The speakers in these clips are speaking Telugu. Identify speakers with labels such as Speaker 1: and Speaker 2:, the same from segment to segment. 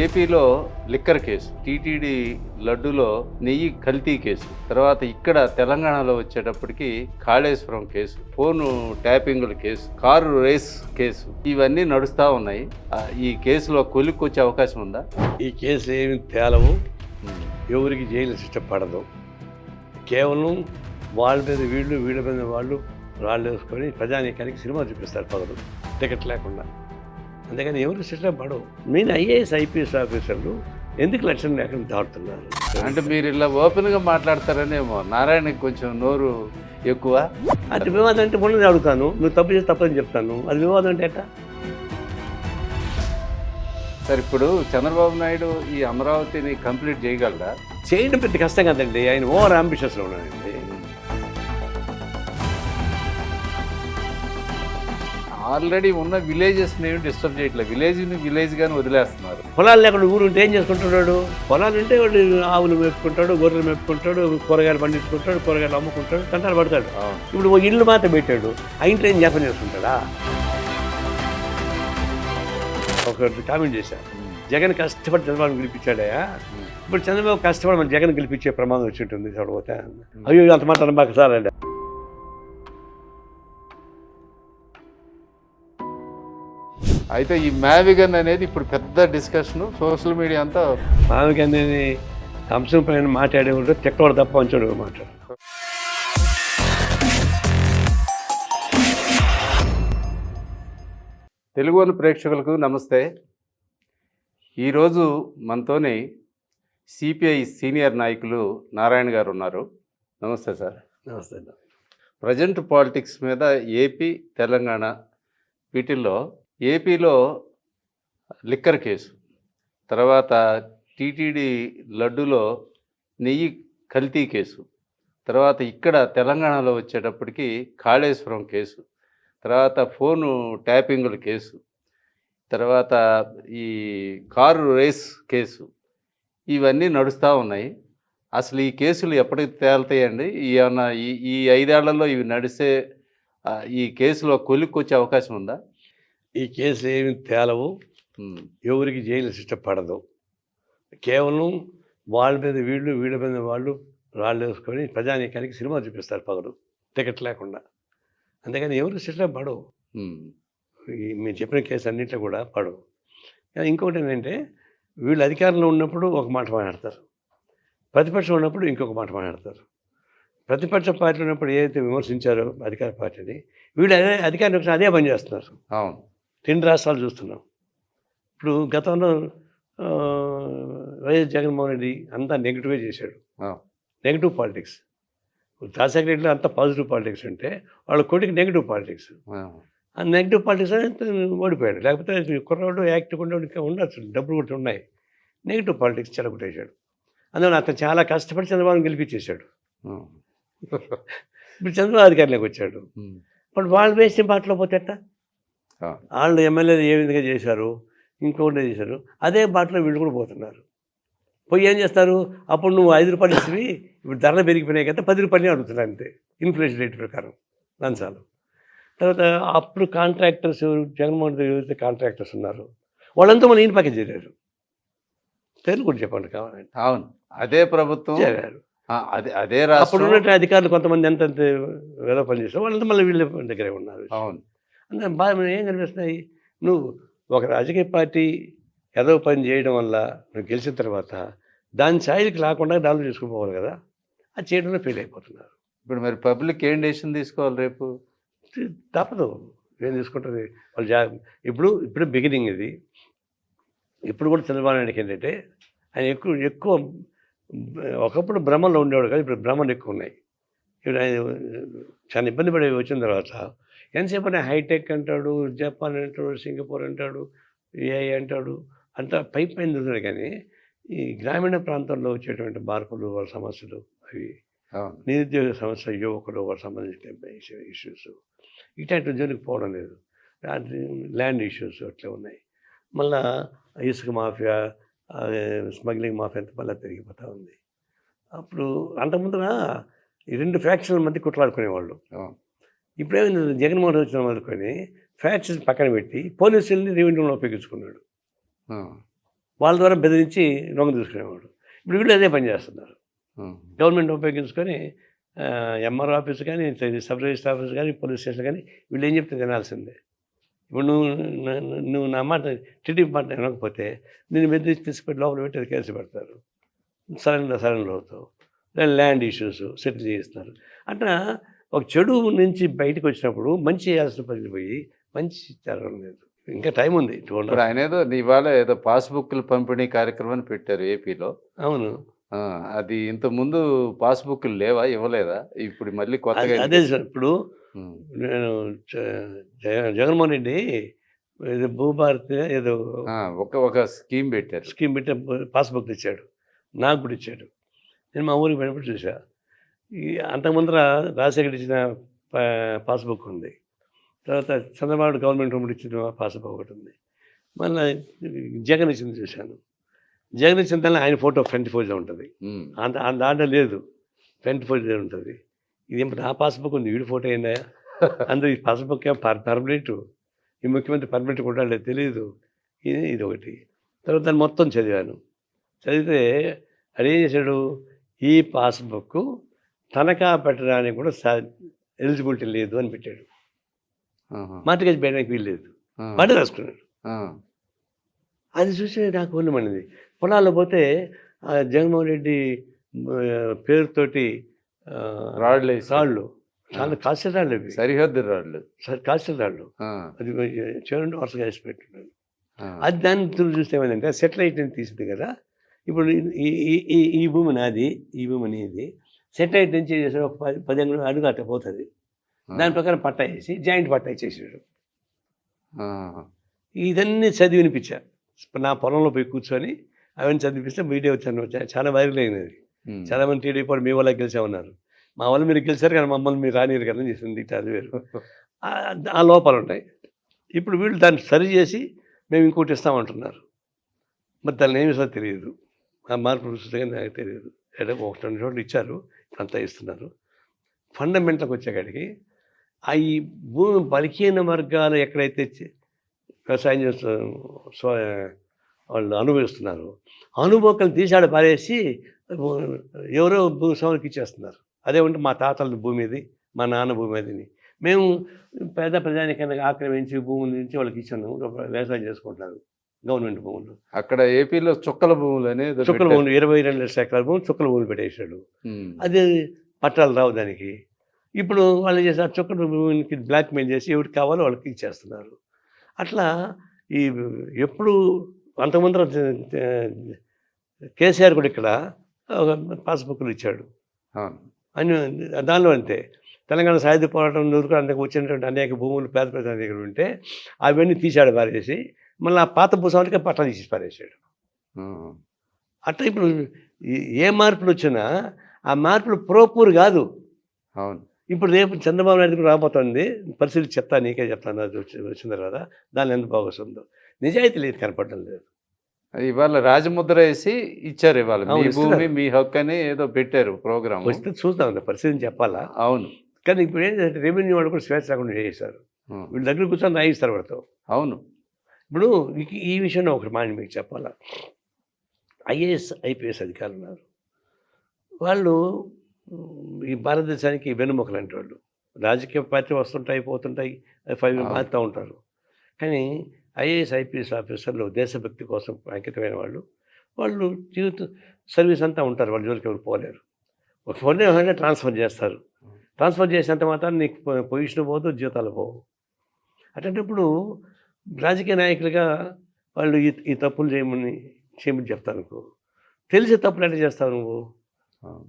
Speaker 1: ఏపీలో లిక్కర్ కేసు, టీటీడీ లడ్డులో నెయ్యి కల్తీ కేసు, తర్వాత ఇక్కడ తెలంగాణలో వచ్చేటప్పటికి కాళేశ్వరం కేసు, ఫోను ట్యాపింగుల కేసు, కారు రేస్ కేసు, ఇవన్నీ నడుస్తూ ఉన్నాయి. ఈ కేసులో కొలిక్కొచ్చే అవకాశం ఉందా?
Speaker 2: ఈ కేసు ఏమి తేలవు, ఎవరికి జైలు శిక్ష పడదు. కేవలం వాళ్ళ మీద వీళ్ళు, వీళ్ళ మీద వాళ్ళు రాళ్ళు వేసుకొని ప్రజానీకానికి సినిమా చూపిస్తారు పగలు టికెట్ లేకుండా. అంతేగాని ఎవరికి శిక్ష పడవు. మెయిన్ ఐఏఎస్ ఐపీఎస్ ఆఫీసర్లు ఎందుకు లక్ష్యం లేకుండా దాటుతున్నారు
Speaker 1: అంటే మీరు ఇలా ఓపెన్గా మాట్లాడతారనేమో. నారాయణకి కొంచెం నోరు ఎక్కువ.
Speaker 2: అది వివాదం అంటే ఉన్నది అడుగుతాను, నువ్వు తప్పు చేసి తప్పని చెప్తాను. అది వివాదం అంటే ఎట్టా?
Speaker 1: సార్, ఇప్పుడు చంద్రబాబు నాయుడు ఈ అమరావతిని కంప్లీట్ చేయగలరా?
Speaker 2: చేయడం పెద్ద కష్టం కదండి. ఆయన ఓవర్ అంబిషియస్లో ఉన్నాడండి.
Speaker 1: ఆల్రెడీ ఉన్న విలేజెస్ని డిస్టర్బ్ చేయట్లేదు. విలేజ్ని విలేజ్గానే వదిలేస్తున్నారు.
Speaker 2: పొలాలు లేకుండా ఊరు ఉంటే ఏం చేసుకుంటున్నాడు? పొలాలు ఉంటే వాడు ఆవులు మేపుకుంటాడు, గొర్రెలు మేపుకుంటాడు, కూరగాయలు పండించుకుంటాడు, కూరగాయలు అమ్ముకుంటాడు, తంటాలు పడతాడు. ఇప్పుడు ఒక ఇల్లు మాత్రం పెట్టాడు, ఆ ఇంట్లో ఏం జపం చేసుకుంటాడా? ఒక కామెంట్ చేశాను, జగన్ కష్టపడి చంద్రబాబు గెలిపించాడయా. ఇప్పుడు చంద్రబాబు కష్టపడి మన జగన్ గెలిపించే ప్రమాదం వచ్చి ఉంటుంది చూడబోతే. అయ్యో అంత మాట అనబాక సార్ అండి.
Speaker 1: అయితే ఈ మ్యావిగన్ అనేది ఇప్పుడు పెద్ద డిస్కషన్ సోషల్ మీడియా అంతా.
Speaker 2: మావికి అనేది అంశం పైన మాట్లాడేవాడు తెక్కవాడు తప్ప అంచోడు మాట్లాడు.
Speaker 1: తెలుగు వన్ ప్రేక్షకులకు నమస్తే. ఈరోజు మనతోని సిపిఐ సీనియర్ నాయకులు నారాయణ గారు ఉన్నారు. నమస్తే సార్.
Speaker 2: నమస్తే.
Speaker 1: ప్రజెంట్ పాలిటిక్స్ మీద ఏపీ, తెలంగాణ వీటిల్లో ఏపీలో లిక్కర్ కేసు, తర్వాత టీటీడీ లడ్డులో నెయ్యి కల్తీ కేసు, తర్వాత ఇక్కడ తెలంగాణలో వచ్చేటప్పటికి కాళేశ్వరం కేసు, తర్వాత ఫోను ట్యాపింగుల కేసు, తర్వాత ఈ కారు రేస్ కేసు, ఇవన్నీ నడుస్తూ ఉన్నాయి. అసలు ఈ కేసులు ఎప్పటికి తేలుతాయండి? ఏమన్నా ఈ 5 ఏళ్లలో ఇవి నడిస్తే ఈ కేసులో కొలిక్కొచ్చే అవకాశం ఉందా?
Speaker 2: ఈ కేసు ఏమి తేలవు, ఎవరికి జైలు శిక్ష పడదు. కేవలం వాళ్ళ మీద వీళ్ళు, వీళ్ళ మీద వాళ్ళు రాళ్ళు వేసుకొని ప్రజానీకానికి సినిమా చూపిస్తారు పగలు టికెట్ లేకుండా. అంతేగాని ఎవరికి శిక్ష పడవు. మీరు చెప్పిన కేసు అన్నింటిలో కూడా పడవు. కానీ ఇంకొకటి ఏంటంటే, వీళ్ళు అధికారంలో ఉన్నప్పుడు ఒక మాట మాట్లాడతారు, ప్రతిపక్షం ఉన్నప్పుడు ఇంకొక మాట మాట్లాడతారు. ప్రతిపక్ష పార్టీ ఉన్నప్పుడు ఏదైతే విమర్శించారో అధికార పార్టీని, వీళ్ళు అధికారం వచ్చిన అదే పని చేస్తున్నారు.
Speaker 1: అవును,
Speaker 2: 2 రాష్ట్రాలు చూస్తున్నాం. ఇప్పుడు గతంలో వైఎస్ జగన్మోహన్ రెడ్డి అంతా నెగిటివే చేశాడు, నెగిటివ్ పాలిటిక్స్. రాజశేఖర రెడ్డిలో అంతా పాజిటివ్ పాలిటిక్స్ ఉంటే వాళ్ళ కొడుకు నెగిటివ్ పాలిటిక్స్. ఆ నెగిటివ్ పాలిటిక్స్ ఓడిపోయాడు. లేకపోతే కుర్రాడు యాక్టివ్ ఉండొచ్చు, డబ్బులు కూడా ఉన్నాయి. నెగిటివ్ పాలిటిక్స్ చెడగొట్టేశాడు. అందువల్ల అతను చాలా కష్టపడి చంద్రబాబుని గెలిపించేశాడు. ఇప్పుడు చంద్రబాబు అధికారంలోకి వచ్చాడు. ఇప్పుడు వాళ్ళు వేసిన బాటలో పోతే వాళ్ళు ఎమ్మెల్యేలు ఏ విధంగా చేశారు, ఇంకొకటి చేశారు, అదే బాటలో వీళ్ళు కూడా పోతున్నారు. పోయి ఏం చేస్తారు? అప్పుడు నువ్వు 5 రూపాయలు ఇచ్చివి, ఇప్పుడు ధరలు పెరిగిపోయినాయి కదా, 10 రూపాయలు అడుగుతున్నారు అంతే, ఇన్ఫ్లేషన్ రేట్ ప్రకారం లంచాలు. తర్వాత అప్పుడు కాంట్రాక్టర్స్, జగన్మోహన్ రెడ్డి ఎవరైతే కాంట్రాక్టర్స్ ఉన్నారు వాళ్ళంతా మన ఈయన పక్కన చేరారు. తెలుగు కూడా చెప్పండి కావాలంటే.
Speaker 1: అవును, అదే ప్రభుత్వం
Speaker 2: చేరారు.
Speaker 1: అదే
Speaker 2: అప్పుడు ఉన్నట్టు అధికారులు కొంతమంది ఎంతంత వేల పని చేస్తారు, వాళ్ళంతా మళ్ళీ వీళ్ళ దగ్గరే ఉన్నారు.
Speaker 1: అవును,
Speaker 2: అందుకని బాగా ఏం కనిపిస్తున్నాయి? నువ్వు ఒక రాజకీయ పార్టీ ఏదో పని చేయడం వల్ల నువ్వు గెలిచిన తర్వాత దాని ఛాయలకు లేకుండా డెవలప్ చేసుకుపోవాలి కదా, అది చేయడంలో ఫెయిల్ అయిపోతున్నారు.
Speaker 1: ఇప్పుడు మరి పబ్లిక్ ఏం డెసిషన్ తీసుకోవాలి రేపు?
Speaker 2: తప్పదు, ఏం తీసుకుంటుంది వాళ్ళు. ఇప్పుడు బిగినింగ్ ఇది. ఇప్పుడు కూడా చంద్రబాబు నాయుడుకి ఏంటంటే, ఆయన ఎక్కువ ఒకప్పుడు భ్రమలో ఉండేవాడు కదా, ఇప్పుడు భ్రమలు ఎక్కువ ఉన్నాయి. ఇప్పుడు ఆయన చాలా ఇబ్బంది పడి వచ్చిన తర్వాత ఎంతసేపు హైటెక్ అంటాడు, జపాన్ అంటాడు, సింగపూర్ అంటాడు, ఏఐ అంటాడు, అంతా పైన చూస్తున్నాడు. కానీ ఈ గ్రామీణ ప్రాంతాల్లో వచ్చేటువంటి మార్పులు, వాళ్ళ సమస్యలు, అవి నిరుద్యోగ సమస్య, యువకులు వాళ్ళకి సంబంధించిన ఇష్యూస్, ఇట్లాంటి జోలికి పోవడం లేదు. ల్యాండ్ ఇష్యూస్ అట్లే ఉన్నాయి. మళ్ళా ఇసుక మాఫియా, స్మగ్లింగ్ మాఫియా అంతా మళ్ళీ పెరిగిపోతూ ఉంది. అప్పుడు అంతకుముందున ఈ 2 ఫ్యాక్షన్ల మధ్య కుట్లాడుకునేవాళ్ళు. ఇప్పుడేమైంది, జగన్మోహన్ రెడ్డి వచ్చిన మొదలుకొని ఫ్యాక్షన్స్ పక్కన పెట్టి పోలీసుల్ని రెవెన్యూలో ఉపయోగించుకున్నాడు. వాళ్ళ ద్వారా బెదిరించి లొంగ తీసుకునేవాడు. ఇప్పుడు వీళ్ళు అదే పని చేస్తున్నారు.
Speaker 1: ఉమ్.
Speaker 2: గవర్నమెంట్ ఉపయోగించుకొని ఎంఆర్ఓ ఆఫీస్ కానీ, సబ్ రిజిస్టర్ ఆఫీస్ కానీ, పోలీస్ స్టేషన్ కానీ వీళ్ళు ఏం చెప్తే తినాల్సిందే. ఇప్పుడు నువ్వు నా మాట టీడీపీ మాట వినకపోతే నేను బెదిరించి తీసుకుపెట్టి లోపల పెట్టి అది కేసు పెడతారు. సరెండర్ అవుతావు. ల్యాండ్ ఇష్యూస్ సెటిల్ చేయిస్తారు. అట్లా ఒక చెడు నుంచి బయటకు వచ్చినప్పుడు మంచి చేయాల్సిన పని పోయి మంచి జరగడం లేదు. ఇంకా టైం ఉంది.
Speaker 1: ఇప్పుడు ఆయన ఏదో ఇవాళ ఏదో పాస్బుక్లు పంపిణీ కార్యక్రమాన్ని పెట్టారు ఏపీలో.
Speaker 2: అవును.
Speaker 1: అది ఇంత ముందు పాస్బుక్లు లేవా, ఇవ్వలేదా? ఇప్పుడు మళ్ళీ కొత్తగా
Speaker 2: అదే సార్. ఇప్పుడు నేను జగన్మోహన్ రెడ్డి ఏదో భూభారతి ఏదో
Speaker 1: ఒక స్కీమ్
Speaker 2: పెట్టి పాస్బుక్ తెచ్చాడు. నాకు కూడా ఇచ్చాడు. నేను మా ఊరికి వెళ్ళినప్పుడు చూసా. అంతకుముందర రాజశేఖర్ ఇచ్చిన పాస్బుక్ ఉంది. తర్వాత చంద్రబాబు గవర్నమెంట్ రూమ్ ఇచ్చిన పాస్బుక్ ఒకటి ఉంది. మళ్ళీ జగన్ ఇచ్చింది చూశాను. జగన్ ఇచ్చిన దాన్ని ఆయన ఫోటో ఫ్రంట్ పేజ్లో ఉంటుంది. దాంట్లో లేదు, ఫ్రంట్ పేజ్లో ఉంటుంది. ఇది నా పాస్బుక్ ఉంది, వీడి ఫోటో ఏందా? అందులో ఈ పాస్బుక్ పర్మనెంట్, ఈ ముఖ్యమంత్రి పర్మనెంట్ కూడా లేదు, తెలియదు. ఇది ఒకటి. తర్వాత దాన్ని మొత్తం చదివాను. చదివితే అదేం చేశాడు, ఈ పాస్బుక్ తనఖా పెట్టడానికి కూడా ఎలిజిబిలిటీ లేదు అని పెట్టాడు. మార్టిగేజ్ పెట్టడానికి వీలు లేదు, వాడే రాసుకున్నాడు. అది చూసి నాకు ఉన్నమన్నది. పొలాల్లో పోతే జగన్మోహన్ రెడ్డి పేరుతోటి రాళ్ళు చాలా కాస్టల్ రాళ్ళు, అవి
Speaker 1: సరిహద్దు రాళ్ళు,
Speaker 2: కాస్టల్ రాళ్ళు. అది చూడండి వరుసగా వేసి పెట్టున్నాడు. అది దాన్ని చూస్తే ఏమైందంటే సెటిలైట్ అని తీసింది కదా. ఇప్పుడు ఈ భూమి నాది, ఈ భూమి నీది. సెటిలైట్ నుంచి చేసాడు ఒక 10 అడుగు అట్ట పోతుంది. దాని ప్రకారం పట్టా వేసి జాయింట్ పట్టా ఇచ్చేసాడు. ఇదన్నీ చదివి వినిపించా. నా పొలంలో పోయి కూర్చొని అవన్నీ చదివిపిస్తే వీడియో వచ్చాను. చాలా వైరల్ అయినది. చాలామంది టీడీపీ మీ వల్ల గెలిచామన్నారు. మా వాళ్ళు మీరు గెలిచారు కానీ మమ్మల్ని మీరు రానిరు కదా చేసింది. ఇట్లా అది వేరు, ఆ లోపాలు ఉంటాయి. ఇప్పుడు వీళ్ళు దాన్ని సరి చేసి మేము ఇంకోటి ఇస్తామంటున్నారు. మరి దాన్ని ఏమి ఇస్తారో తెలియదు. ఆ మార్పు చూస్తే నాకు తెలియదు. ఏదో 1-2 చోట్ల ఇచ్చారు, ఇప్పుడంతా ఇస్తున్నారు. ఫండమెంటల్కి వచ్చేకాడికి ఈ భూమి బలహీన వర్గాలు ఎక్కడైతే వ్యవసాయం చేస్తున్నారు వాళ్ళు అనుభవిస్తున్నారు, అనుభవకలు తీసాడు పారేసి ఎవరో భూస్వామికి ఇచ్చేస్తున్నారు. అదేమంటే మా తాతల భూమి ఇది, మా నాన్న భూమి అదిని మేము పేద ప్రజానికైనా ఆక్రమించి భూముల నుంచి వాళ్ళకి ఇచ్చాను, వ్యవసాయం చేసుకుంటున్నారు గవర్నమెంట్ భూములు.
Speaker 1: అక్కడ ఏపీలో చుక్కల భూములు అనేది,
Speaker 2: చుక్కల భూములు 22 లక్షల ఎకరాల భూములు చుక్కల భూములు పెట్టేశాడు. అది పట్టాలు రావు దానికి. ఇప్పుడు వాళ్ళు చేసి ఆ చుక్కల భూమికి బ్లాక్మెయిల్ చేసి ఎవరికి కావాలో వాళ్ళకి ఇచ్చేస్తున్నారు. అట్లా ఈ ఎప్పుడు అంతకుముందర కేసీఆర్ కూడా ఇక్కడ పాస్బుక్లు ఇచ్చాడు అని దానిలో అంతే. తెలంగాణ సాయుధ పోరాటం అందుకు వచ్చినటువంటి అనేక భూములు పేద ప్రజల దగ్గర ఉంటే అవన్నీ తీసాడు పారేసి, మళ్ళీ ఆ పాత భూస్వామికి పట్టా తీసి పారేసాడు. అట్లా ఇప్పుడు ఏ మార్పులు వచ్చినా ఆ మార్పులు ప్రోపూర్ కాదు.
Speaker 1: అవును.
Speaker 2: ఇప్పుడు రేపు చంద్రబాబు నాయుడు కూడా రాబోతుంది, పరిస్థితి చెప్తా, నీకే చెప్తాను. అది వచ్చిన తర్వాత దాన్ని ఎంత బాగొస్తుందో. నిజాయితీ లేదు, కనపడడం లేదు.
Speaker 1: ఇవాళ రాజముద్ర వేసి ఇచ్చారు. ఇవాళ మీ భూమి మీ హక్కు అని ఏదో పెట్టారు ప్రోగ్రామ్.
Speaker 2: వస్తే చూద్దాం పరిస్థితిని చెప్పాలా.
Speaker 1: అవును.
Speaker 2: కానీ ఇప్పుడు ఏంటంటే రెవెన్యూ వాళ్ళు కూడా స్వేచ్ఛ లేకుండా చేశారు. వీళ్ళ దగ్గర కూర్చొని రాయిస్తారు వాడితో.
Speaker 1: అవును.
Speaker 2: ఇప్పుడు ఈ విషయంలో ఒకటి మాట మీకు చెప్పాలా. ఐఏఎస్ ఐపీఎస్ అధికారులు ఉన్నారు, వాళ్ళు ఈ భారతదేశానికి వెన్నుముకలు అంటే వాళ్ళు. రాజకీయ పార్టీ వస్తుంటాయి పోతుంటాయి, 5 మారుతూ ఉంటారు. కానీ ఐఏఎస్ ఐపీఎస్ ఆఫీసర్లు దేశభక్తి కోసం అంకితమైన వాళ్ళు జీవిత సర్వీస్ అంతా ఉంటారు. వాళ్ళ జోలికి ఎవరు పోలేరు. ఒక ఫోన్ ట్రాన్స్ఫర్ చేస్తారు. ట్రాన్స్ఫర్ చేసేంత మాత్రం నీకు పొజిషన్ పోదు, జీతాలు పోవు. అటువంటిప్పుడు రాజకీయ నాయకులుగా వాళ్ళు ఈ తప్పులు చేయమని చెప్తాను అనుకో, తెలిసి తప్పులు అంటే చేస్తావు నువ్వు.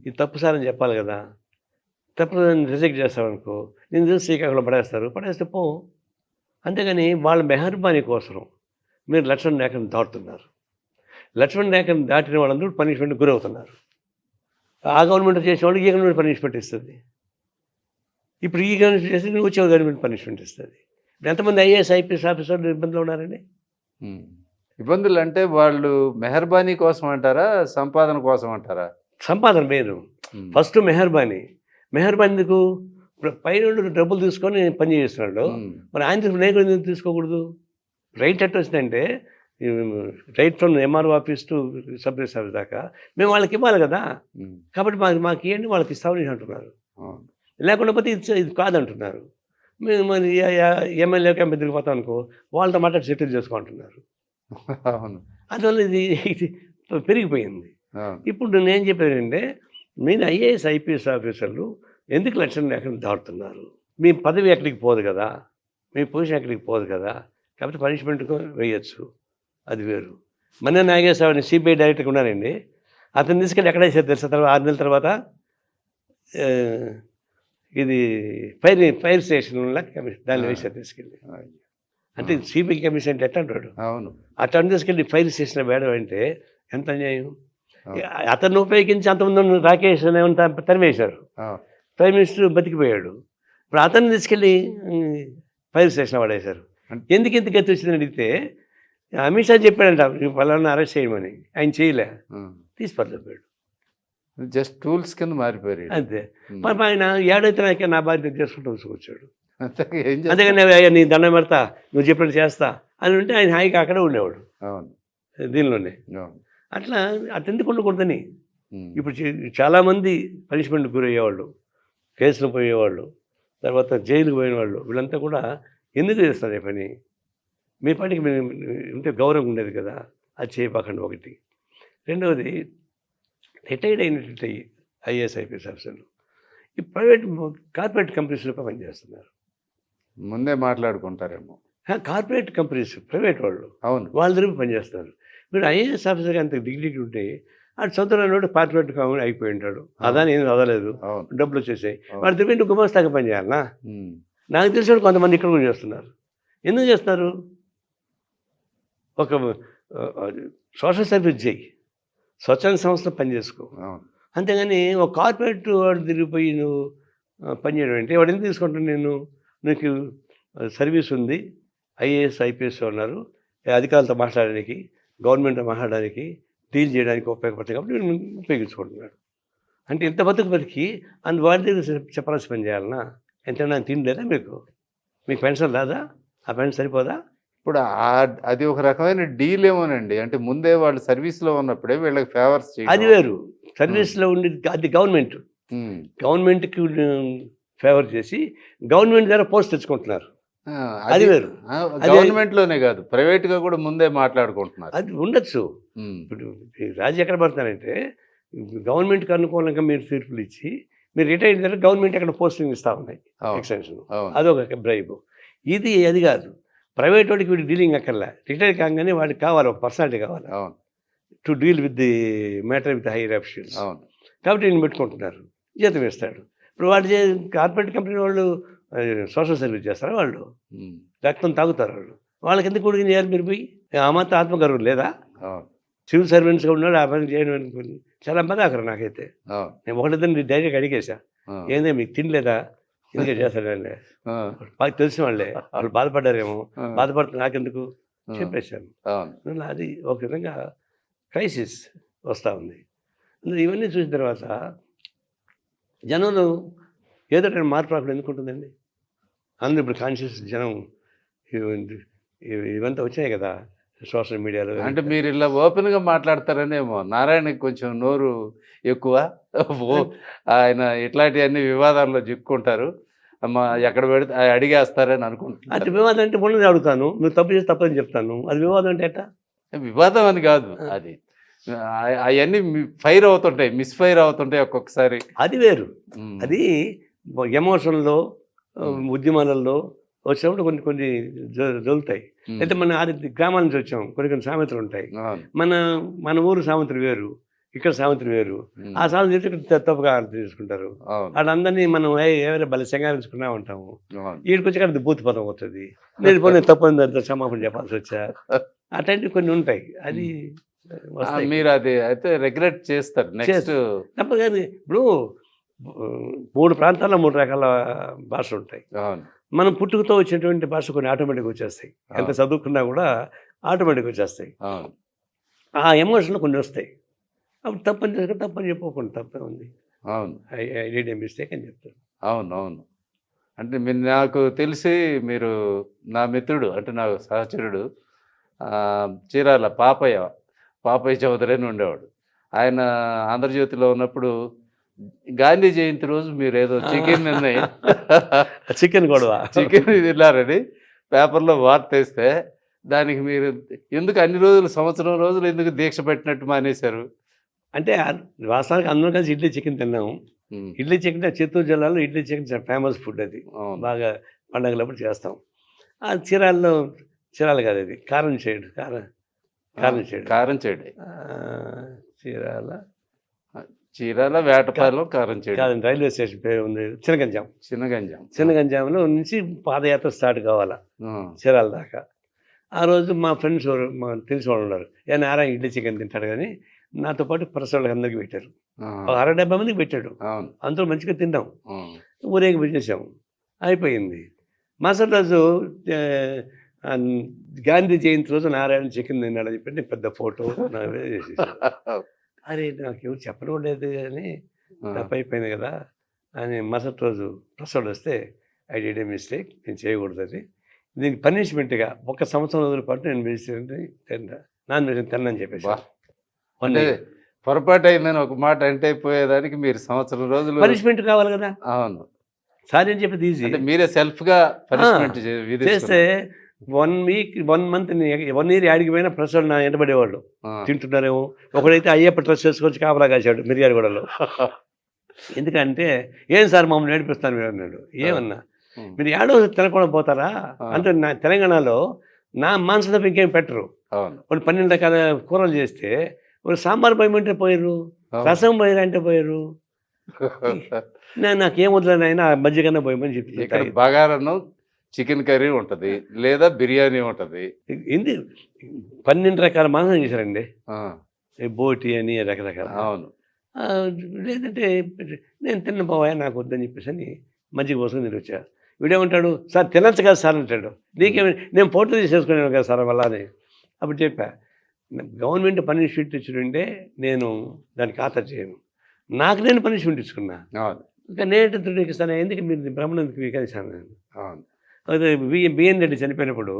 Speaker 2: ఈ తప్పు సార్ అని చెప్పాలి కదా. తప్పు రిజెక్ట్ చేస్తావు అనుకో, నేను చూసి శ్రీకాకుళంలో పడేస్తే పో. అంతేగాని వాళ్ళ మెహర్బానీ కోసం మీరు లక్ష్మణ్ రేఖను దాటుతున్నారు. లక్ష్మణ్ రేఖను దాటిన వాళ్ళందరూ పనిష్మెంట్ గురవుతున్నారు. ఆ గవర్నమెంట్ చేసిన వాళ్ళు ఈ గవర్నమెంట్ పనిష్మెంట్ ఇస్తుంది. ఇప్పుడు ఈ గవర్నమెంట్ చేస్తే నువ్వు వచ్చే గవర్నమెంట్ పనిష్మెంట్ ఇస్తుంది. ఎంతమంది ఐఏఎస్ ఐపీఎస్ ఆఫీసర్లు ఇబ్బందులు ఉన్నారండి.
Speaker 1: ఇబ్బందులు అంటే వాళ్ళు మెహర్బానీ కోసం అంటారా, సంపాదన కోసం అంటారా?
Speaker 2: సంపాదన వేరు. ఫస్ట్ మెహర్బానీ ఎందుకు? పైన డబ్బులు తీసుకొని పని చేస్తున్నాడు, మరి ఆయన నేను తీసుకోకూడదు. రైట్ ఎట్ వచ్చిందంటే right from MRO office to sub register office దాకా మేము వాళ్ళకి ఇవ్వాలి కదా. కాబట్టి మాకు ఇవ్వండి, వాళ్ళకి ఇస్తామని అంటున్నారు. లేకుండా పోతే ఇది కాదంటున్నారు. మేము మరి ఎమ్మెల్యేకి ఎంపీ తిరిగిపోతాం అనుకో, వాళ్ళతో మాట్లాడి సెటిల్ చేసుకుంటున్నారు. అందువల్ల ఇది పెరిగిపోయింది. ఇప్పుడు నేను చెప్పేది ఏంటంటే, మీరు ఐఏఎస్ ఐపీఎస్ ఆఫీసర్లు ఎందుకు లక్ష్యం ఎక్కడ దాటుతున్నారు? మీ పదవి ఎక్కడికి పోదు కదా, మీ పొజిషన్ ఎక్కడికి పోదు కదా, కాబట్టి పనిష్మెంట్కు వేయచ్చు, అది వేరు. మొన్న నాగేశ్వరరావు సిబిఐ డైరెక్టర్గా ఉన్నారండి, అతను తీసుకెళ్ళి ఎక్కడ వేసారు తెలుసా? తర్వాత 6 నెలల తర్వాత ఇది ఫైర్ స్టేషన్ దాన్ని వేసారు తీసుకెళ్ళి. అంటే సిబిఐ కమిషన్ అంటే ఎట్లా అంటాడు?
Speaker 1: అవును,
Speaker 2: అట్లా తీసుకెళ్ళి ఫైర్ స్టేషన్ వేయడం అంటే ఎంత అన్యాయం. అతను ఉపయోగించి అంతమంది రాకేష్ అనేవంత తరిమేశారు. ప్రైమ్ మినిస్టర్ బతికిపోయాడు. ఇప్పుడు అతన్ని తీసుకెళ్ళి ఫైర్ స్టేషన్ పడేశారు. ఎందుకు ఇంత గతి వచ్చిందని అడిగితే అమిత్ షా చెప్పాడంట వాళ్ళని అరెస్ట్ చేయమని, ఆయన చేయలే, తీసి పడలేపాడు.
Speaker 1: జస్ట్ టూల్స్ కింద మారిపోయారు
Speaker 2: అంతే. మరి ఆయన ఏడైతే నా బాధ్యత చేసుకుంటూ వచ్చాడు. అంతేగాని నీ దండం పెడతా, నువ్వు చెప్పినట్టు చేస్తా అని ఉంటే ఆయన హాయిగా అక్కడే ఉండేవాడు దీనిలోనే. అట్లా అటెందుకు ఉండకూడదని. ఇప్పుడు చాలామంది పనిష్మెంట్ గురయ్యేవాళ్ళు, కేసులు పోయేవాళ్ళు, తర్వాత జైలుకు పోయిన వాళ్ళు, వీళ్ళంతా కూడా ఎందుకు చేస్తారు ఈ పని? మీ పనికి ఉంటే గౌరవం ఉండేది కదా, అది చేయబాకండి ఒకటి. రెండవది, రిటైర్డ్ అయినటువంటి ఐఏఎస్ ఐపీఎస్ ఆఫీసర్లు ఈ కార్పొరేట్ కంపెనీస్లో పనిచేస్తున్నారు.
Speaker 1: ముందే మాట్లాడుకుంటారేమో.
Speaker 2: కార్పొరేట్ కంపెనీస్, ప్రైవేట్ వాళ్ళు,
Speaker 1: అవును,
Speaker 2: వాళ్ళ దగ్గర పనిచేస్తారు. మీరు ఐఏఎస్ ఆఫీసర్గా అంత డిగ్రీ ఉంటే అటు చదువులో కార్పొరేట్ కంపెనీ అయిపోయి ఉంటాడు. అదాని ఏం చదవలేదు, డబ్బులు వచ్చేసాయి, వాడి దగ్గర నువ్వు గుమస్తాగా పని చేయాలనా? నాకు తెలిసిన కొంతమంది ఇక్కడ కూడా చేస్తున్నారు. ఎందుకు చేస్తున్నారు? ఒక సోషల్ సర్వీస్ చేయి, స్వచ్ఛంద సంస్థలో పనిచేసుకో, అంతేగాని ఒక కార్పొరేట్ వాడు తిరిగిపోయి నువ్వు పనిచేయడం అంటే వాడు ఎందుకు తీసుకుంటాను? నీకు సర్వీస్ ఉంది, ఐఏఎస్ ఐపీఎస్ ఉన్నారు, అధికారులతో మాట్లాడడానికి, గవర్నమెంట్తో మాట్లాడడానికి, డీల్ చేయడానికి ఉపయోగపడతాయి కాబట్టి నేను ఉపయోగించుకుంటున్నాడు. అంటే ఇంత బతికి వాడి దగ్గర చెప్పాల్సి పని చేయాలన్నా? ఎంతైనా తిండి లేదా మీకు పెన్షన్ రాదా? ఆ పెన్షన్ సరిపోదా?
Speaker 1: ఇప్పుడు అది ఒక రకమైన డీల్ ఏమోనండి. అంటే ముందే వాళ్ళు సర్వీస్లో ఉన్నప్పుడే వీళ్ళకి ఫేవర్స్ చేయడం,
Speaker 2: అది వేరు. సర్వీస్లో ఉండి అది గవర్నమెంట్కి ఫేవర్ చేసి గవర్నమెంట్ ద్వారా పోస్ట్ తెచ్చుకుంటున్నారు. అది వేరు.
Speaker 1: గవర్నమెంట్లోనే కాదు, ప్రైవేట్గా కూడా ముందే మాట్లాడుకుంటున్నారు.
Speaker 2: అది ఉండొచ్చు. ఇప్పుడు రాజు ఎక్కడ పడతారంటే, గవర్నమెంట్కి అనుకూలంగా మీరు తీర్పులు ఇచ్చి మీరు రిటైర్ అయిన తర్వాత గవర్నమెంట్ అక్కడ పోస్టింగ్ ఇస్తూ ఉన్నాయి, ఎక్స్టెన్షన్, అదొక బ్రైబ్. అది కాదు. ప్రైవేట్ వాడికి వీడికి డీలింగ్ అక్కర్లే, రిటైర్ కాగానే వాడికి కావాలి, ఒక పర్సనాలిటీ కావాలి to deal with the matter with higher officials. కాబట్టి నేను పెట్టుకుంటున్నారు, జీతం ఇస్తాడు. ఇప్పుడు వాడు కార్పొరేట్ కంపెనీ వాళ్ళు సోషల్ సర్వీస్ చేస్తారు, వాళ్ళు రక్తం తాగుతారు, వాళ్ళకి ఎందుకు ఉడికి చేయాలి? మీరు పోయి ఆ మాత్రం ఆత్మగౌరవం లేదా? సివిల్ సర్వెంట్స్గా ఉన్నాడు, ఆ పని చేయడం అనుకోండి, చాలా మంది అక్కడ. నాకైతే నేను ఒకటిద్దరిని డైరెక్ట్గా అడిగేసా, ఏందే మీకు తినలేదా, ఎందుకే చేస్తాడండి, బాగా తెలిసిన వాళ్ళే, వాళ్ళు బాధపడ్డారేమో, బాధపడుతున్నా నాకెందుకు చెప్పేశాను. అది ఒక విధంగా క్రైసిస్ వస్తూ ఉంది. ఇవన్నీ చూసిన తర్వాత జనంలో ఏదో మార్పు రాకుండా ఎందుకుంటుందండి? అందరూ ఇప్పుడు కాన్షియస్ జనం ఇవంతా వచ్చాయి కదా సోషల్ మీడియాలో.
Speaker 1: అంటే మీరు ఇలా ఓపెన్గా మాట్లాడతారనేమో. నారాయణకి కొంచెం నోరు ఎక్కువ, ఆయన ఇట్లాంటివన్నీ వివాదాల్లో చిక్కుకుంటారు, ఎక్కడ పెడితే అడిగేస్తారని అనుకుంటున్నాను.
Speaker 2: అది వివాదం అంటే ఉన్నది అడుగుతాను, నువ్వు తప్పు చేసి తప్పని చెప్తాను, అది వివాదం అంటే ఎట్టా?
Speaker 1: వివాదం అని కాదు, అది అవన్నీ ఫైర్ అవుతుంటాయి, మిస్ఫైర్ అవుతుంటాయి ఒక్కొక్కసారి.
Speaker 2: అది వేరు. అది ఎమోషన్లో, ఉద్యమాలలో వచ్చినప్పుడు కొన్ని జరుగుతాయి. అయితే మన గ్రామాల నుంచి వచ్చాం, కొన్ని సామెతలు ఉంటాయి. మన ఊరు సామెతలు వేరు, ఇక్కడ సామెతలు వేరు. ఆ సామెత చేసి ఇక్కడ తప్పుగా అర్థం చేసుకుంటారు. వాళ్ళందరినీ మనం ఎవరైనా బలి శంగారించుకున్నా ఉంటాము. వీడికి వచ్చి అక్కడ బూత్ పదం అవుతుంది, నేను పోనీ తప్పని క్షమాపణ చెప్పాల్సి వచ్చా, అట్లాంటివి కొన్ని ఉంటాయి. అది
Speaker 1: మీరు అది అయితే రిగ్రెట్ చేస్తారు నెక్స్ట్
Speaker 2: తప్పగానే. ఇప్పుడు 3 ప్రాంతాల్లో 3 రకాల భాషలు ఉంటాయి. మనం పుట్టుకతో వచ్చినటువంటి భాష కొన్ని ఆటోమేటిక్గా వచ్చేస్తాయి, ఎంత చదువుకున్నా కూడా ఆటోమేటిక్గా వచ్చేస్తాయి. ఆ ఎమోషన్లు కొన్ని వస్తాయి, అప్పుడు తప్పని చెప్పుకోకుండా తప్పే ఉంది.
Speaker 1: అవును,
Speaker 2: ఐ డిడ్ ఏ మిస్టేక్ అని చెప్తాను.
Speaker 1: అవును. అంటే మీరు, నాకు తెలిసి మీరు నా మిత్రుడు, అంటే నా సహచరుడు, చీరాల పాపయ్య చౌదరి అని ఉండేవాడు. ఆయన ఆంధ్రజ్యోతిలో ఉన్నప్పుడు గాంధీ జయంతి రోజు మీరు ఏదో చికెన్
Speaker 2: చికెన్ గొడవ
Speaker 1: చికెన్ తిన్నారని పేపర్లో వార్త వేస్తే దానికి మీరు ఎందుకు అన్ని రోజులు సంవత్సరం రోజులు ఎందుకు దీక్ష పెట్టినట్టు మానేశారు?
Speaker 2: అంటే వాస్తవానికి అందరం కలిసి ఇడ్లీ చికెన్ తిన్నాము. ఇడ్లీ చికెన్ చిత్తూరు జిల్లాలో ఇడ్లీ చికెన్ ఫేమస్ ఫుడ్, అది బాగా పండగలప్పుడు చేస్తాం. ఆ చీరాల కాదు, అది కారం చేడు
Speaker 1: చీరాల వేటపాలెం కారం చేడు
Speaker 2: కాదు, రైల్వే స్టేషన్ పేరు ఉంది చిన్నగంజాంలో నుంచి పాదయాత్ర స్టార్ట్ కావాలా చీరాల దాకా. ఆ రోజు మా ఫ్రెండ్స్ తెలిసిన వాళ్ళు ఉన్నారు, నారాయణ ఇడ్లీ చికెన్ తింటాడు కానీ నాతో పాటు ప్రసవాళ్ళకి అందరికీ పెట్టారు. 60-70 మందికి పెట్టాడు. అందరూ మంచిగా తిన్నాం, ఊరేగి పెట్టేసాము, అయిపోయింది. మరుసటి రోజు గాంధీ జయంతి రోజు నారాయణ చికెన్ తిన్నాడని చెప్పి పెద్ద ఫోటో అరే నాకు ఎవరు చెప్పడం లేదు కానీ తప్పు అయిపోయింది కదా అని. మరుసటి రోజు ప్రసవాడు వస్తే ఐ డిడ్ ఏ మిస్టేక్, నేను చేయకూడదు, అది దీనికి పనిష్మెంట్గా 1 సంవత్సరం రోజుల పాటు నేను వెజిటేరియన్ నాన్ వెజిటేరియన్ తిన్నాను చెప్పేసి.
Speaker 1: అంటే పొరపాటు అయిందని ఒక మాట అంటే పోయేదానికి మీరు సంవత్సరం రోజులు
Speaker 2: పనిష్మెంట్ కావాలి కదా.
Speaker 1: అవును,
Speaker 2: సారీ అని చెప్పి తీసి
Speaker 1: మీరే సెల్ఫ్గా పనిష్మెంట్
Speaker 2: చేస్తే 1 వీక్ 1 మంత్ 1 ఇయర్ యాడికి పోయినా ప్రజలు నా వెంటబడేవాళ్ళు, తింటున్నారేమో. ఒకడైతే అయ్యప్ప డ్రెస్ వేసుకొచ్చి కాపలా కాశాడు మిర్యాలగూడలో. ఎందుకంటే ఏం సార్ మమ్మల్ని నేర్పిస్తాను మీరు అన్నాడు. ఏమన్నా మీరు ఏడో తినకుండా పోతారా అంటే, నా తెలంగాణలో నా మాంసం తప్ప ఇంకేం పెట్టరు. వాళ్ళు 12 రకాల కూరలు చేస్తే వాళ్ళు సాంబార్ పోయమంటే పోయారు, రసం పోయారంటే పోయారు. నాకేం వదిలేనైనా మజ్జిగన్నా పోయమని చెప్పి
Speaker 1: బగారన్నం చికెన్ కర్రీ ఉంటుంది లేదా బిర్యానీ ఉంటుంది.
Speaker 2: ఇది 12 రకాల మాంసం చేశారండి, బోటి అని రకరకాల.
Speaker 1: అవును,
Speaker 2: లేదంటే నేను తిన్న పోవా నాకు వద్దని చెప్పేసి అని మజ్జిగ పోసుకొని తిని వచ్చా. వీడేమంటాడు, సార్ తినచ్చు కదా సార్ అంటాడు. నీకేమి నేను ఫోటో తీసేసుకున్నాను కదా సార్ వల్ల అని. అప్పుడు చెప్పా, గవర్నమెంట్ పనిష్మెంట్ ఇచ్చుంటే నేను దానికి ఖాతా చేయను, నాకు నేను పనిష్మెంట్ ఇచ్చుకున్నా. ఇంకా నేను ధృవీకరిస్తాను, ఎందుకు మీరు బ్రహ్మణందుకు స్వీకరించాను నేను. అదే బిఎన్ రెడ్డి చనిపోయినప్పుడు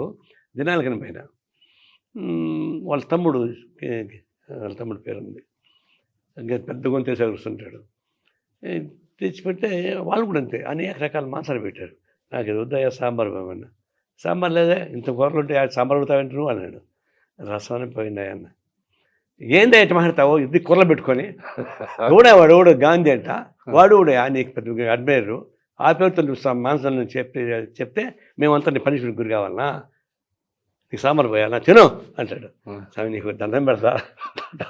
Speaker 2: దినాల కనిపోయినా వాళ్ళ తమ్ముడు పేరు ఉంది, ఇంకా పెద్ద గొంతేసి కూర్చుంటాడు. తెచ్చిపెడితే వాళ్ళు కూడా అంతే అనేక రకాల మాంసాలు పెట్టారు. నాకు ఇది వద్దయా సాంబార్ పోయమన్నా. సాంబార్ లేదా, ఇంత కూరలు ఉంటే సాంబార్ అడుగుతావంటారు అన్నాడు. రసం అని పోయిందా అన్న. ఏందా ఎట్ట మాట్లాడతావు, ఇది కూరలు పెట్టుకొని వాడు గాంధీ అంట, వాడు కూడా నీకు పెద్ద అడ్మైరు, ఆ పేరుతో నువ్వు మాంసాన్ని చెప్తే మేమంతా నీ పనిష్మెంట్ గురి కావాలన్నా, నీకు సాంబార్ పోయాలన్నా తిను అంటాడు. స్వామి నీకు దండం పెడతా,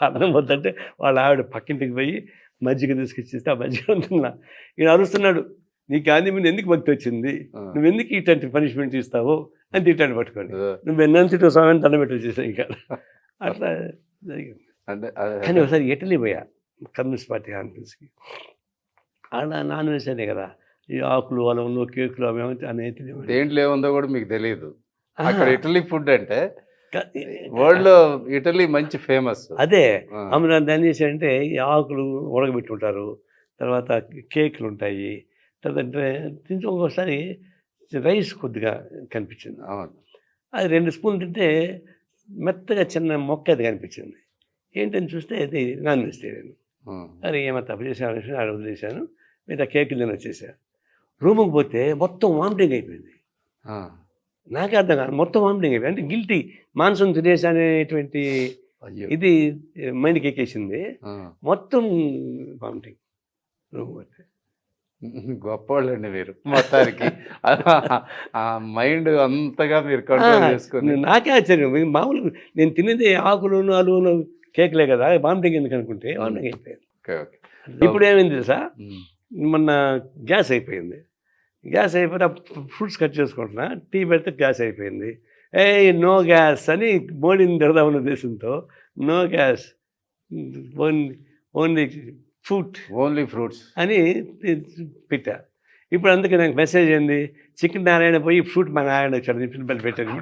Speaker 2: అన్నం వద్దంటే వాళ్ళ ఆవిడ పక్కింటికి పోయి మజ్జిగ తీసుకొచ్చిస్తే ఆ మజ్జిగ తిన్నా. ఈయన అరుస్తున్నాడు, నీకు గాంధీ మీద ఎందుకు భక్తి వచ్చింది, నువ్వెందుకు ఇట్లాంటి పనిష్మెంట్ ఇస్తావు అని తిట్టాడు పట్టుకొని. నువ్వు ఎన్నంతటి స్వామిని దండం పెట్టి వచ్చేసావు. ఇంకా అట్లా జరిగింది. కానీ ఒకసారి ఇటలీ పోయా కమ్యూనిస్ట్ పార్టీ కాన్ఫరెన్స్కి. ఆడ నాన్ వెజ్ అనే కదా, ఈ ఆకులు అలములు కేకులు అవి అనేది
Speaker 1: దేంట్లో ఏముందో కూడా మీకు తెలియదు. అక్కడ ఇటలీ ఫుడ్ అంటే వరల్డ్లో ఇటలీ మంచి ఫేమస్.
Speaker 2: అదే అమ్మ దాన్ని చేశారంటే ఈ ఆకులు ఉడకబెట్టుంటారు, తర్వాత కేకులు ఉంటాయి, తర్వాత తింటే ఒక్కోసారి రైస్ కొద్దిగా కనిపించింది. అది 2 స్పూన్లు తింటే మెత్తగా చిన్న మొక్క అది కనిపించింది. ఏంటని చూస్తే అది నాన్ వెజిటేరియన్. అరే ఏమో తప్పు చేశాను ఆడ వదిలేశాను, మిగతా కేకులు నేను వచ్చేసా. రూమ్కి పోతే మొత్తం వామిటింగ్ అయిపోయింది. నాకే అర్థం కాదు, మొత్తం వామిటింగ్ అయిపోయింది. అంటే గిల్టీ మాంసం తినేసి అనేటువంటి ఇది మైండ్కి ఎక్కేసింది, మొత్తం వామిటింగ్. రూమ్ పోతే
Speaker 1: గొప్పవాళ్ళండి మీరు మొత్తానికి. ఆ మైండ్ అంతగా మీరు కంట్రోల్ చేసుకుని.
Speaker 2: నాకే ఆశ్చర్యం, మామూలుగా నేను తినేది ఆకులు అలువులు కేకులే కదా, వామిటింగ్ ఎందుకు అనుకుంటే వామిటింగ్ అయిపోయింది. ఇప్పుడు ఏమైంది తెలుసా, మొన్న గ్యాస్ అయిపోయింది. గ్యాస్ అయిపోతే ఫ్రూట్స్ కట్ చేసుకుంటున్నా, టీ పెడితే గ్యాస్ అయిపోయింది. నో గ్యాస్ అని మోడీని తిడదామన్న ఉద్దేశంతో నో గ్యాస్, ఓన్లీ ఫ్రూట్స్ అని పెట్టా. ఇప్పుడు అందుకే నాకు మెసేజ్ ఏంది, చికెన్ నారాయణ పోయి ఫ్రూట్ మా నారాయణ వచ్చాడు ప్రిన్సిపల్ పెట్టాను.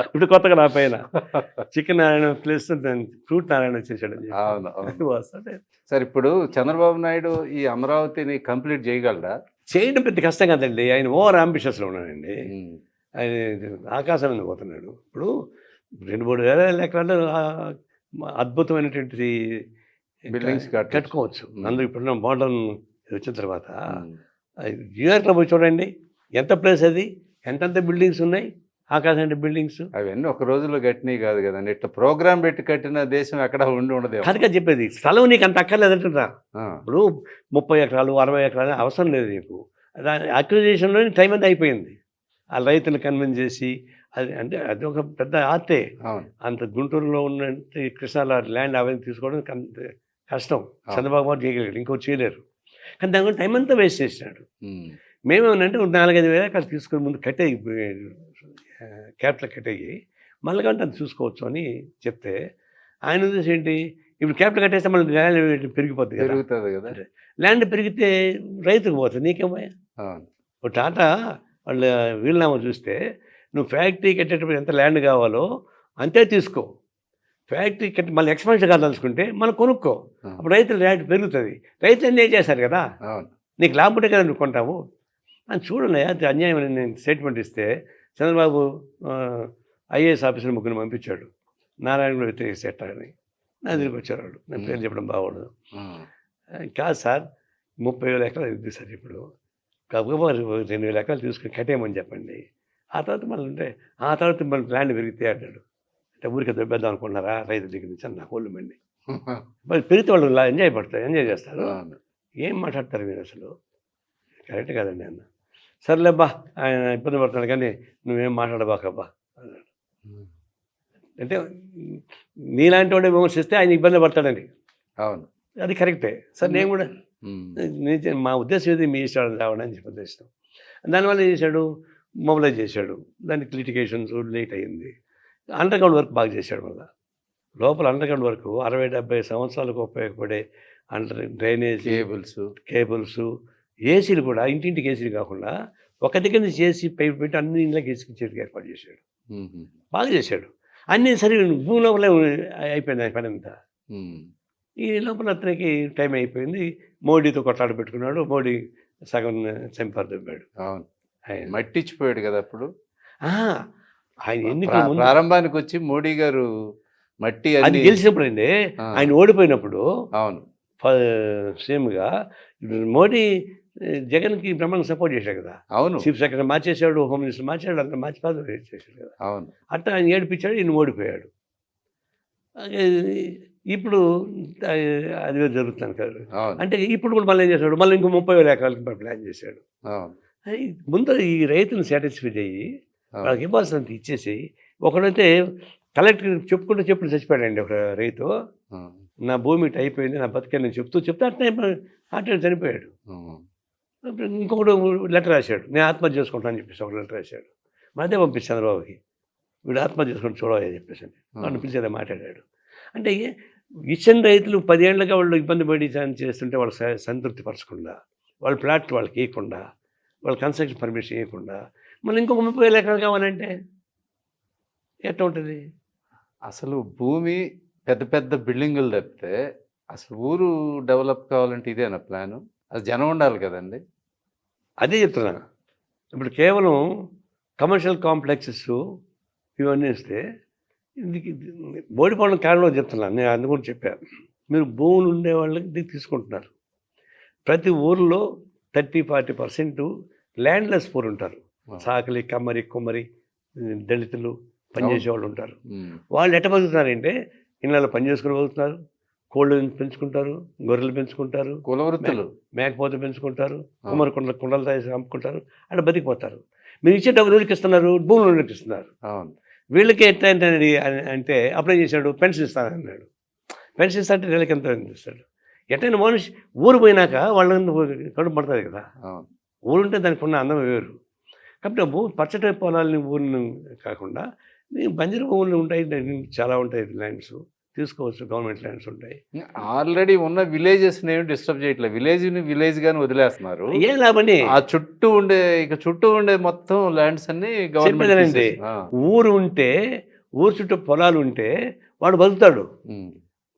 Speaker 2: ఇప్పుడు కొత్తగా నా పైన chicken Narayana place fruit Narayana వచ్చేసాడు.
Speaker 1: సార్ ఇప్పుడు చంద్రబాబు నాయుడు ఈ అమరావతిని కంప్లీట్ చేయగలరా?
Speaker 2: చేయడం పెద్ద కష్టం కదండి, ఆయన ఓవర్ అంబిషియస్లో ఉన్నాడండి. ఆయన ఆకాశం మీద పోతున్నాడు. ఇప్పుడు 2-3 వేల ఎకరాలు అద్భుతమైనటువంటి
Speaker 1: బిల్డింగ్స్
Speaker 2: కట్టుకోవచ్చు. అందులో ఇప్పుడున్న మోడర్న్ వచ్చిన తర్వాత న్యూయార్క్లో పోయి చూడండి, ఎంత ప్లేస్ అది, ఎంతెంత బిల్డింగ్స్ ఉన్నాయి, ఆకాశం అంటే బిల్డింగ్స్.
Speaker 1: అవన్నీ ఒక రోజులో కట్టినవి కాదు కదండి. ఇట్లా ప్రోగ్రామ్ పెట్టి కట్టిన దేశం ఎక్కడ ఉండదు.
Speaker 2: కనుక చెప్పేది స్థలం నీకు అంత అక్కర్లేదంటున్నా. ఇప్పుడు 30 ఎకరాలు 60 ఎకరాలు అవసరం లేదు నీకు. దాని అక్విజిషన్లో టైం అంతా అయిపోయింది. ఆ రైతులు కన్విన్స్ చేసి అది అంటే అది ఒక పెద్ద ఆర్టే. అంత గుంటూరులో ఉన్నట్టు కృష్ణాలో ల్యాండ్ అవన్నీ తీసుకోవడం కష్టం. చంద్రబాబు గారు చేయగలిగాడు, ఇంకోటి చేయలేరు. కానీ దాని గురించి టైం అంతా వేస్ట్ చేసినాడు. మేమేమనంటే 4-5 వేల ఎకరాలు తీసుకుని ముందు కట్టేయి, క్యాపిటల్ కట్టేయి, మళ్ళీ కంటే అది చూసుకోవచ్చు అని చెప్తే ఆయన ఉద్దేశం ఏంటి, ఇప్పుడు క్యాపిటల్ కట్టేస్తే మళ్ళీ ల్యాండ్ పెరిగిపోతుంది కదా. ల్యాండ్ పెరిగితే రైతుకు పోతుంది, నీకేమయ్యా. ఇప్పుడు టాటా వాళ్ళ వీలునామా చూస్తే నువ్వు ఫ్యాక్టరీ కట్టేటప్పుడు ఎంత ల్యాండ్ కావాలో అంతే తీసుకో. ఫ్యాక్టరీ కట్టి మళ్ళీ ఎక్స్పాన్షన్ కాదలుచుకుంటే మనం కొనుక్కో. అప్పుడు రైతులు ల్యాండ్ పెరుగుతుంది. రైతులు ఎంజాయ్ చేశారు కదా, నీకు లాభం ఉంటే కదా నువ్వు కొంటావు అని. చూడండి అది అన్యాయం అని నేను స్టేట్మెంట్ ఇస్తే చంద్రబాబు ఐఏఎస్ ఆఫీసర్ ముగ్గురిని పంపించాడు, నారాయణ వ్యతిరేకిసేటని. నా దగ్గరికి వచ్చేవాడు, నేను పేరు చెప్పడం బాగోడదు. కాదు సార్ 30,000 ఎకరాలు ఇది సార్, ఇప్పుడు కాకపోతే 2,000 ఎకరాలు తీసుకుని కట్టేయమని చెప్పండి. ఆ తర్వాత మళ్ళీ ల్యాండ్ పెరిగితే అన్నాడు. అంటే ఊరికే దొబ్బేద్దాం అనుకుంటున్నారా రైతు దగ్గర నుంచి అని నాకు ఒళ్ళు మండి. మరి పెరిగితే వాళ్ళు ఎంజాయ్ చేస్తారు. ఏం మాట్లాడతారు మీరు అసలు, కరెక్ట్ కాదండి అన్న. సర్లేబ్బా ఆయన ఇబ్బంది పడుతున్నాడు కానీ నువ్వేం మాట్లాడబాకబ్బా అన్నాడు. అంటే నీలాంటి వాడే విమర్శిస్తే ఆయన ఇబ్బంది పడతాడని.
Speaker 1: అవును,
Speaker 2: అది కరెక్టే సార్. నేను కూడా మా ఉద్దేశం ఏది మీ ఇష్టం రావడం అని చెప్పి ఉద్దేశం. దానివల్ల ఏం చేశాడు, మొబిలైజ్ చేశాడు. దానికి లిటిగేషన్స్ లేట్ అయ్యింది. అండర్ గ్రౌండ్ వర్క్ బాగా చేశాడు. మళ్ళీ లోపల అండర్ గ్రౌండ్ వర్క్ 60-70 సంవత్సరాలకు ఉపయోగపడే డ్రైనేజ్ కేబుల్స్ ఏసీలు కూడా ఇంటింటికి ఏసీలు కాకుండా ఒక దగ్గర నుంచి ఏసీ పైపు పెట్టి అన్ని ఇంట్లోకి ఏసీకి ఏర్పాటు చేశాడు. బాగా చేశాడు. అన్నీ సరే భూమి లోపలే అయిపోయింది పని అంతా. ఈ లోపల అతనికి టైం అయిపోయింది. మోడీతో కొట్లాడ పెట్టుకున్నాడు. మోడీ సగం చంపారు దొబ్బాడు.
Speaker 1: ఆయన మట్టిచ్చిపోయాడు కదా అప్పుడు.
Speaker 2: ఆయన ఎన్నికల
Speaker 1: ప్రారంభానికి వచ్చి మోడీ గారు మట్టి
Speaker 2: అది గెలిచినప్పుడు అండి, ఆయన ఓడిపోయినప్పుడు
Speaker 1: అవును
Speaker 2: సీఎంగా మోడీ జగన్కి బ్రహ్మాండంగా సపోర్ట్ చేశాడు కదా.
Speaker 1: అవును,
Speaker 2: చీఫ్ సెక్రటరీ మార్చేశాడు, హోమ్ మినిస్టర్ మార్చాడు, అంతా మార్చి చేశాడు కదా.
Speaker 1: అవును,
Speaker 2: అట్లా ఆయన ఏడిపించాడు, ఈయన ఓడిపోయాడు. ఇప్పుడు అది జరుగుతుంది కదా. అంటే ఇప్పుడు కూడా మళ్ళీ ఏం చేశాడు, మళ్ళీ ఇంకో 30,000 ఎకరాలకి ప్లాన్ చేశాడు. ముందు ఈ రైతుని సాటిస్ఫై అయ్యి వాళ్ళకి ఇవ్వాల్సినంత ఇచ్చేసి, ఒకడైతే కలెక్టర్ చెప్పుకుంటూ చచ్చిపోయాడండి ఒక రైతు. నా భూమి ఇటు అయిపోయింది, నా బతికని చెప్తే అట్లా చనిపోయాడు. ఇంకొకడు లెటర్ రాశాడు, నేను ఆత్మహత్య చేసుకుంటాను అని చెప్పేసి ఒక లెటర్ రాశాడు. అదే పంపించాను చంద్రబాబుకి, వీడు ఆత్మహత్య చేసుకుంటూ చూడవని చెప్పేసి వాడిని పిలిచేదే మాట్లాడాడు. అంటే ఇచ్చిన రైతులు 10 ఏళ్ళగా వాళ్ళు ఇబ్బంది పడి చేస్తుంటే వాళ్ళు సంతృప్తి పరచకుండా, వాళ్ళ ప్లాట్ వాళ్ళకి ఇవ్వకుండా, వాళ్ళ కన్స్ట్రక్షన్ పర్మిషన్ ఇవ్వకుండా మళ్ళీ ఇంకొక 30,000 ఎకరాలు కావాలంటే ఎట్లా ఉంటుంది?
Speaker 1: అసలు భూమి పెద్ద పెద్ద బిల్డింగులు తప్పితే అసలు ఊరు డెవలప్ కావాలంటే ఇదేనా ప్లాను? అది జనం ఉండాలి కదండి.
Speaker 2: అదే చెప్తున్నా. ఇప్పుడు కేవలం కమర్షియల్ కాంప్లెక్సెస్ ఇవన్నీ ఇస్తే ఓడిపోవడం కారణం చెప్తున్నాను నేను. అందుకని చెప్పాను, మీరు భూములు ఉండే వాళ్ళకి తీసుకుంటున్నారు. ప్రతి ఊరిలో 30-40% ల్యాండ్లెస్ పూర్ ఉంటారు. సాకలి, కమ్మరి, కుమ్మరి, దళితులు పనిచేసే వాళ్ళు ఉంటారు. వాళ్ళు ఎట్ట బతుకుతున్నారంటే ఇళ్ళలో పని చేసుకుని బతుకుతున్నారు. కోళ్ళు పెంచుకుంటారు, గొర్రెలు పెంచుకుంటారు,
Speaker 1: కుల వృత్తులు,
Speaker 2: మేకపోతే పెంచుకుంటారు, కుమ్మరి కుండలు తాగి అమ్ముకుంటారు, అట్లా బతికిపోతారు. మీరు ఇచ్చే డబ్బులు ఎవరికి ఇస్తున్నారు? భూములు ఎవరికి ఇస్తున్నారు? వీళ్ళకి ఎట్లా అంటే అప్లై చేశాడు, పెన్షన్ ఇస్తానన్నాడు. పెన్షన్ ఇస్తా అంటే నెలకి ఎంత ఇస్తాడు? ఎట్లయినా మనిషి ఊరు పోయినాక వాళ్ళని కడుపు పడుతుంది కదా. ఊరుంటే దానికి ఉన్న అందం వేరు. కాబట్టి పచ్చటి పొలాలని ఊరిని కాకుండా బంజరు భూములు ఉంటాయి, చాలా ఉంటాయి ల్యాండ్స్ తీసుకోవచ్చు, గవర్నమెంట్ ల్యాండ్స్ ఉంటాయి.
Speaker 1: ఆల్రెడీ ఉన్న విలేజెస్ ఏమి డిస్టర్బ్ చేయట్లేదు, విలేజ్ గాని వదిలేస్తున్నారు.
Speaker 2: ఏం లాభండి?
Speaker 1: ఆ చుట్టూ ఉండే మొత్తం ల్యాండ్స్ అన్ని గవర్నమెంట్.
Speaker 2: ఊరు ఉంటే, ఊరు చుట్టూ పొలాలు ఉంటే వాడు బతుకుతాడు.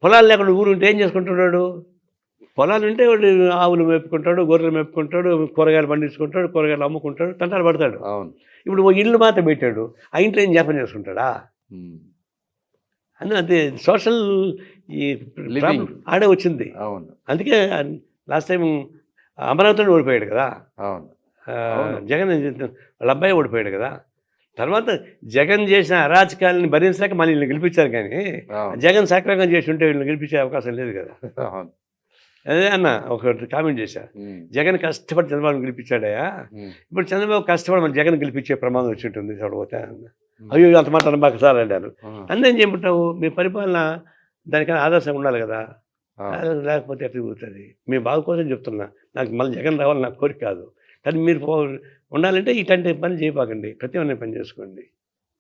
Speaker 2: పొలాలు లేకుండా ఊరు ఉంటే ఏం చేసుకుంటున్నాడు? పొలాలు ఉంటే వాడు ఆవులు మేపుకుంటాడు, గొర్రెలు మేపుకుంటాడు, కూరగాయలు పండించుకుంటాడు, కూరగాయలు అమ్ముకుంటాడు, తంటాలు పడతాడు. ఇప్పుడు ఇల్లు మాత్రం పెట్టాడు, ఆ ఇంట్లో ఏం జపం చేసుకుంటాడా? అదే సోషల్ ఈ
Speaker 1: Living.
Speaker 2: ఆడే వచ్చింది.
Speaker 1: అవును
Speaker 2: అందుకే లాస్ట్ టైం అమరావతిలో ఓడిపోయాడు కదా
Speaker 1: అవును
Speaker 2: జగన్. వాళ్ళ అబ్బాయి ఓడిపోయాడు కదా. తర్వాత జగన్ చేసిన అరాచకాలని భరించలేక మళ్ళీ వీళ్ళని గెలిపించారు, కానీ
Speaker 1: అవును
Speaker 2: జగన్ సక్రమంగా చేసి ఉంటే వీళ్ళని గెలిపించే అవకాశం లేదు కదా.
Speaker 1: అవును
Speaker 2: అదే అన్న ఒక కామెంట్ చేశా, జగన్ కష్టపడి చంద్రబాబు గెలిపించాడయా, ఇప్పుడు చంద్రబాబు కష్టపడి మన జగన్ గెలిపించే ప్రమాదం వచ్చి ఉంటుంది చూడబోతే అన్న. అయ్యో అంత మాట అనబాక సార్ అన్నారు. అందరం చేయమంటావు, మీ పరిపాలన దానికన్నా ఆదర్శంగా ఉండాలి కదా, లేకపోతే ఎట్లా తిరుగుతుంది. మీ బాగు కోసం చెప్తున్నా, నాకు మళ్ళీ జగన్ రావాలి నాకు కోరిక కాదు, కానీ మీరు ఉండాలంటే ఇట్లాంటి పని చేయబాకండి, ప్రతి పని చేసుకోండి.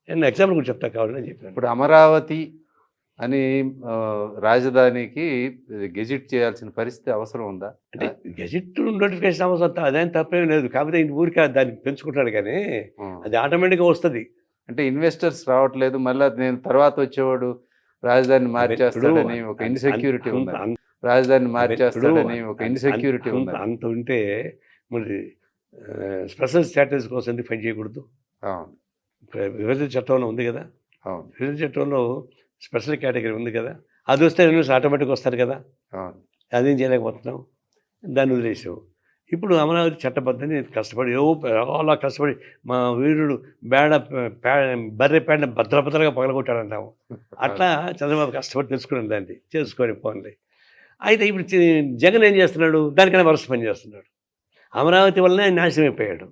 Speaker 2: నేను ఎగ్జాంపుల్ కూడా చెప్తా కావాలని చెప్పాను.
Speaker 1: ఇప్పుడు అమరావతి అని రాజధానికి గెజిట్ చేయాల్సిన పరిస్థితి అవసరం ఉందా?
Speaker 2: అంటే గెజిట్ నోటిఫికేషన్ అవసరం, అదేం తప్పేం లేదు. కాకపోతే ఊరికే దాన్ని పెంచుకుంటాడు, కానీ అది ఆటోమేటిక్గా వస్తుంది.
Speaker 1: అంటే ఇన్వెస్టర్స్ రావట్లేదు, మళ్ళీ నేను తర్వాత వచ్చేవాడు రాజధాని మార్చేస్తాడని ఒక ఇన్సెక్యూరిటీ ఉంది. రాజధాని మార్చేస్తాడని ఒక ఇన్సెక్యూరిటీ ఉంది.
Speaker 2: అంత ఉంటే మరి స్పెషల్ స్టాటస్ కోసం ఎందుకు ఫైట్ చేయకూడదు? విభజన చట్టంలో ఉంది కదా, విభజన చట్టంలో స్పెషల్ కేటగిరీ ఉంది కదా, అది వస్తే యూనివర్సిటీ ఆటోమేటిక్గా వస్తారు కదా. అదేం చేయలేకపోతున్నాం, దాన్ని వదిలేసాం. ఇప్పుడు అమరావతి చట్టబద్ధని కష్టపడి అలా కష్టపడి మా వీరుడు బర్రె పేడని భద్రభద్రగా పగలగొట్టాడంటాము. అట్లా చంద్రబాబు కష్టపడి తెలుసుకున్నాను, దాన్ని చేసుకొని పోండి. అయితే ఇప్పుడు జగన్ ఏం చేస్తున్నాడు, దానికన్నా వరుస పని చేస్తున్నాడు. అమరావతి వల్లనే నాశనం అయిపోయాడు.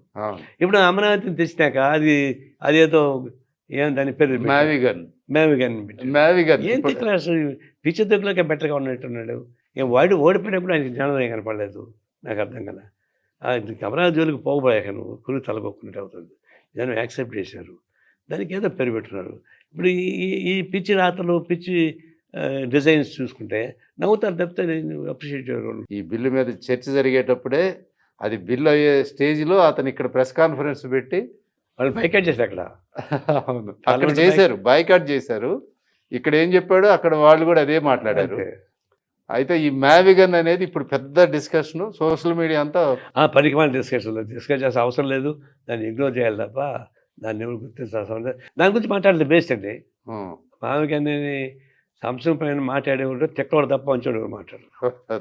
Speaker 2: ఇప్పుడు అమరావతిని తెచ్చినాక అదేదో ఏం దాని పేరు మ్యావిగన్ ఏం తిక్కలు, అసలు పిచ్చి దిక్కులకే బెటర్గా ఉన్నట్టున్నాడు. వాడు ఓడిపోయినప్పుడు ఆయనకి జ్ఞానం కనపడలేదు, నాకు అర్థం కదా. అమరావతి జోలికి పోకపోయాక నువ్వు కులు తలగొక్కున్నట్టు అవుతుంది. దాన్ని యాక్సెప్ట్ చేశారు, దానికి ఏదో పేరు పెట్టున్నారు. ఇప్పుడు ఈ పిచ్చి రాతలు పిచ్చి డిజైన్స్ చూసుకుంటే నవ్వుతారు తప్పితే నేను అప్రిషియేట్ చేయరు.
Speaker 1: ఈ బిల్లు మీద చర్చ జరిగేటప్పుడే అది బిల్లు అయ్యే స్టేజ్లో అతను ఇక్కడ ప్రెస్ కాన్ఫరెన్స్ పెట్టి
Speaker 2: వాళ్ళు బైకాట్ చేశారు. అక్కడ
Speaker 1: అవును అక్కడ చేశారు, బాయ్కాట్ చేశారు. ఇక్కడ ఏం చెప్పాడో అక్కడ వాళ్ళు కూడా అదే మాట్లాడారు. అయితే ఈ మ్యావిగన్ అనేది ఇప్పుడు పెద్ద డిస్కషన్, సోషల్ మీడియా అంతా
Speaker 2: పరికమాల డిస్కస్ చేసే అవసరం లేదు, దాన్ని ఇగ్నోర్ చేయాలి తప్ప దాన్ని ఎవరు గుర్తించాల్సిన లేదు. దాని గురించి మాట్లాడలేదు బేస్ట్ అండి. మ్యావిగన్ అనేది సంవత్సరం పైన మాట్లాడేవాడు తెక్కవాడు తప్ప మంచివాడు మాట్లాడరు.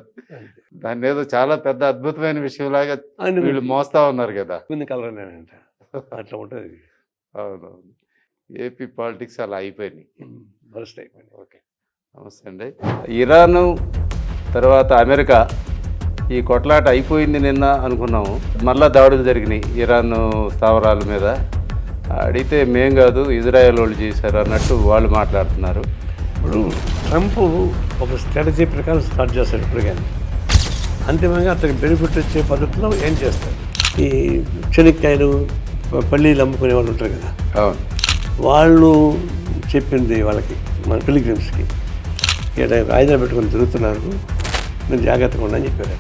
Speaker 1: దాన్ని ఏదో చాలా పెద్ద అద్భుతమైన విషయంలాగా వీళ్ళు మోస్తా ఉన్నారు కదా.
Speaker 2: కలరనేనంట అట్లా ఉంటుంది.
Speaker 1: అవునవును, ఏపీ పాలిటిక్స్ అలా అయిపోయినాయి,
Speaker 2: బరస్ట్ అయిపోయింది.
Speaker 1: ఓకే, నమస్తే అండి. ఇరాను తర్వాత అమెరికా ఈ కొట్లాట అయిపోయింది నిన్న అనుకున్నాము, మళ్ళా దాడులు జరిగినాయి ఇరాన్ స్థావరాల మీద. అడిగితే మేం కాదు ఇజ్రాయెల్ వాళ్ళు చేశారు అన్నట్టు వాళ్ళు మాట్లాడుతున్నారు.
Speaker 2: ఇప్పుడు ట్రంప్ ఒక స్ట్రాటజీ ప్రకారం స్టార్ట్ చేస్తాడు ఇప్పుడు, కానీ అంతిమంగా అతనికి బెనిఫిట్ వచ్చే పద్ధతిలో ఏం చేస్తారు. ఈ చెనిక్కాయలు పల్లీలు అమ్ముకునే వాళ్ళు ఉంటారు కదా, వాళ్ళు చెప్పింది వాళ్ళకి మన పిలిగ్రిమ్స్కి, ఇక్కడ ఆయుధాలు పెట్టుకొని తిరుగుతున్నారు, మీరు జాగ్రత్తగా ఉండని చెప్పారు.